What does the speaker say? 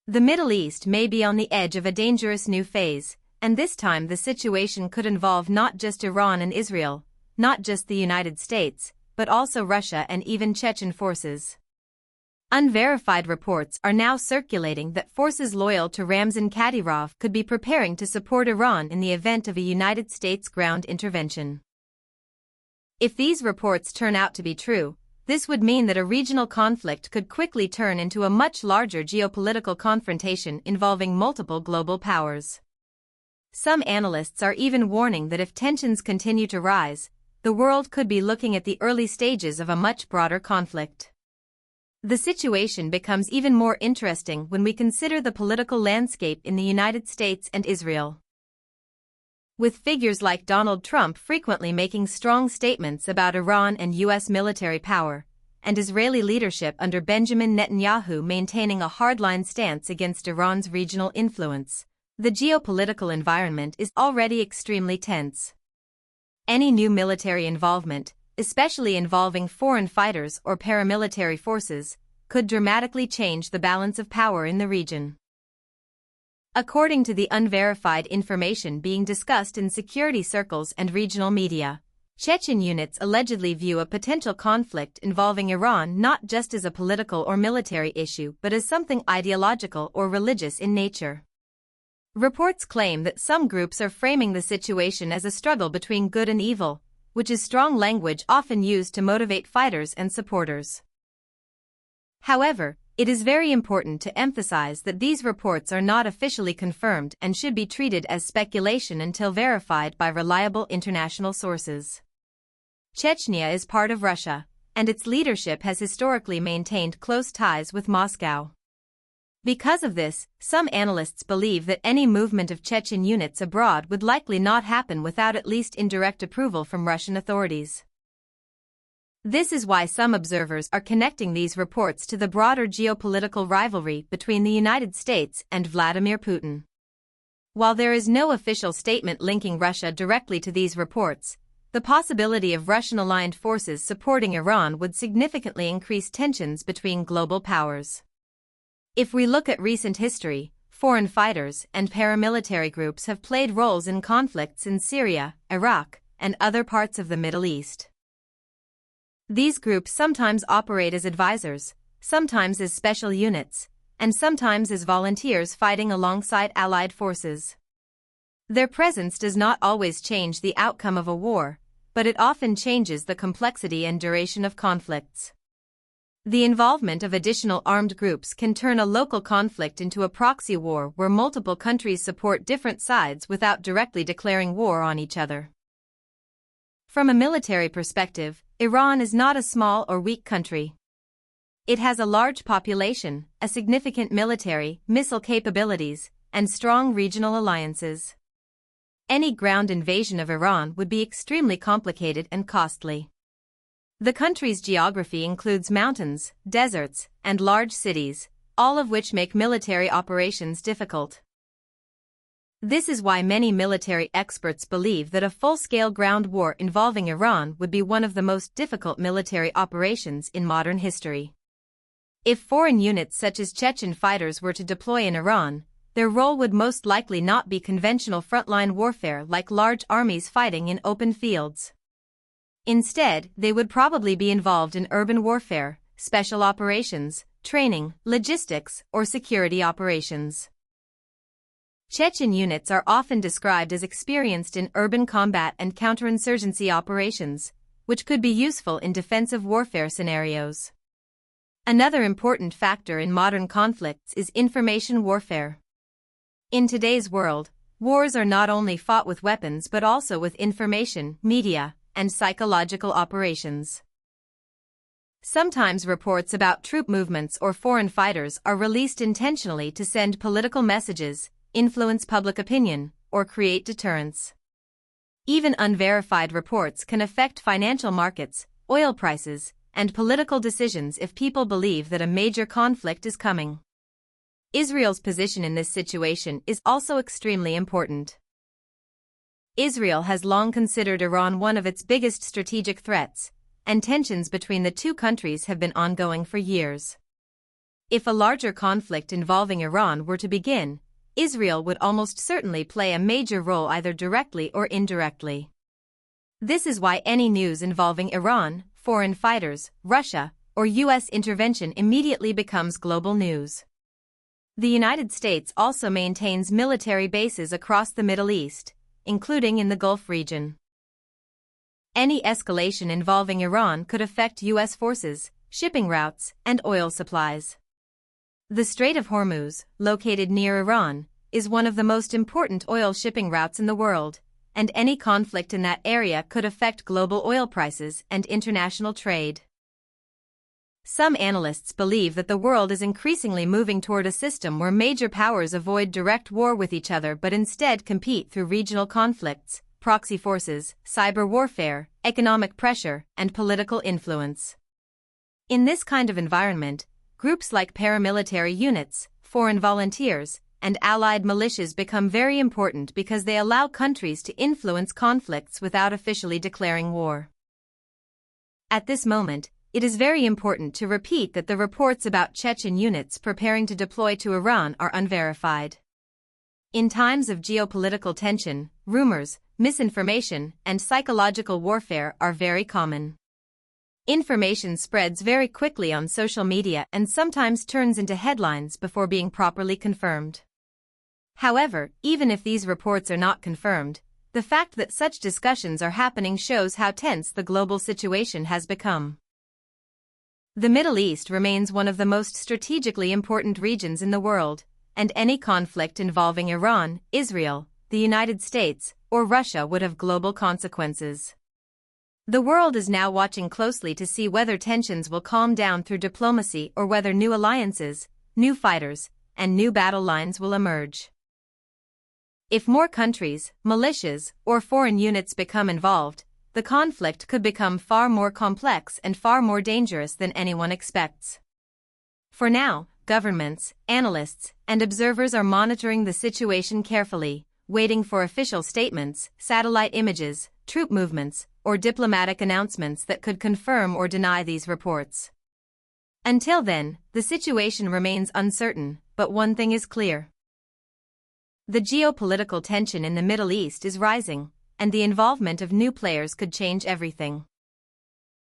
The Middle East may be on the edge of a dangerous new phase, and this time the situation could involve not just Iran and Israel, not just the United States, but also Russia and even Chechen forces. Unverified reports are now circulating that forces loyal to Ramzan Kadyrov could be preparing to support Iran in the event of a United States ground intervention. If these reports turn out to be true, this would mean that a regional conflict could quickly turn into a much larger geopolitical confrontation involving multiple global powers. Some analysts are even warning that if tensions continue to rise, the world could be looking at the early stages of a much broader conflict. The situation becomes even more interesting when we consider the political landscape in the United States and Israel. With figures like Donald Trump frequently making strong statements about Iran and U.S. military power, and Israeli leadership under Benjamin Netanyahu maintaining a hardline stance against Iran's regional influence, the geopolitical environment is already extremely tense. Any new military involvement, especially involving foreign fighters or paramilitary forces, could dramatically change the balance of power in the region. According to the unverified information being discussed in security circles and regional media, Chechen units allegedly view a potential conflict involving Iran not just as a political or military issue but as something ideological or religious in nature. Reports claim that some groups are framing the situation as a struggle between good and evil, which is strong language often used to motivate fighters and supporters. However, it is very important to emphasize that these reports are not officially confirmed and should be treated as speculation until verified by reliable international sources. Chechnya is part of Russia, and its leadership has historically maintained close ties with Moscow. Because of this, some analysts believe that any movement of Chechen units abroad would likely not happen without at least indirect approval from Russian authorities. This is why some observers are connecting these reports to the broader geopolitical rivalry between the United States and Vladimir Putin. While there is no official statement linking Russia directly to these reports, the possibility of Russian-aligned forces supporting Iran would significantly increase tensions between global powers. If we look at recent history, foreign fighters and paramilitary groups have played roles in conflicts in Syria, Iraq, and other parts of the Middle East. These groups sometimes operate as advisors, sometimes as special units, and sometimes as volunteers fighting alongside allied forces. Their presence does not always change the outcome of a war, but it often changes the complexity and duration of conflicts. The involvement of additional armed groups can turn a local conflict into a proxy war where multiple countries support different sides without directly declaring war on each other. From a military perspective, Iran is not a small or weak country. It has a large population, a significant military, missile capabilities, and strong regional alliances. Any ground invasion of Iran would be extremely complicated and costly. The country's geography includes mountains, deserts, and large cities, all of which make military operations difficult. This is why many military experts believe that a full-scale ground war involving Iran would be one of the most difficult military operations in modern history. If foreign units such as Chechen fighters were to deploy in Iran, their role would most likely not be conventional frontline warfare like large armies fighting in open fields. Instead, they would probably be involved in urban warfare, special operations, training, logistics, or security operations. Chechen units are often described as experienced in urban combat and counterinsurgency operations, which could be useful in defensive warfare scenarios. Another important factor in modern conflicts is information warfare. In today's world, wars are not only fought with weapons but also with information, media, and psychological operations. Sometimes reports about troop movements or foreign fighters are released intentionally to send political messages, influence public opinion, or create deterrence. Even unverified reports can affect financial markets, oil prices, and political decisions if people believe that a major conflict is coming. Israel's position in this situation is also extremely important. Israel has long considered Iran one of its biggest strategic threats, and tensions between the two countries have been ongoing for years. If a larger conflict involving Iran were to begin, Israel would almost certainly play a major role either directly or indirectly. This is why any news involving Iran, foreign fighters, Russia, or U.S. intervention immediately becomes global news. The United States also maintains military bases across the Middle East, including in the Gulf region. Any escalation involving Iran could affect U.S. forces, shipping routes, and oil supplies. The Strait of Hormuz, located near Iran, is one of the most important oil shipping routes in the world, and any conflict in that area could affect global oil prices and international trade. Some analysts believe that the world is increasingly moving toward a system where major powers avoid direct war with each other but instead compete through regional conflicts, proxy forces, cyber warfare, economic pressure, and political influence. In this kind of environment, groups like paramilitary units, foreign volunteers, and allied militias become very important because they allow countries to influence conflicts without officially declaring war. At this moment, it is very important to repeat that the reports about Chechen units preparing to deploy to Iran are unverified. In times of geopolitical tension, rumors, misinformation, and psychological warfare are very common. Information spreads very quickly on social media and sometimes turns into headlines before being properly confirmed. However, even if these reports are not confirmed, the fact that such discussions are happening shows how tense the global situation has become. The Middle East remains one of the most strategically important regions in the world, and any conflict involving Iran, Israel, the United States, or Russia would have global consequences. The world is now watching closely to see whether tensions will calm down through diplomacy or whether new alliances, new fighters, and new battle lines will emerge. If more countries, militias, or foreign units become involved, the conflict could become far more complex and far more dangerous than anyone expects. For now, governments, analysts, and observers are monitoring the situation carefully, waiting for official statements, satellite images, troop movements, or diplomatic announcements that could confirm or deny these reports. Until then, the situation remains uncertain, but one thing is clear. The geopolitical tension in the Middle East is rising, and the involvement of new players could change everything.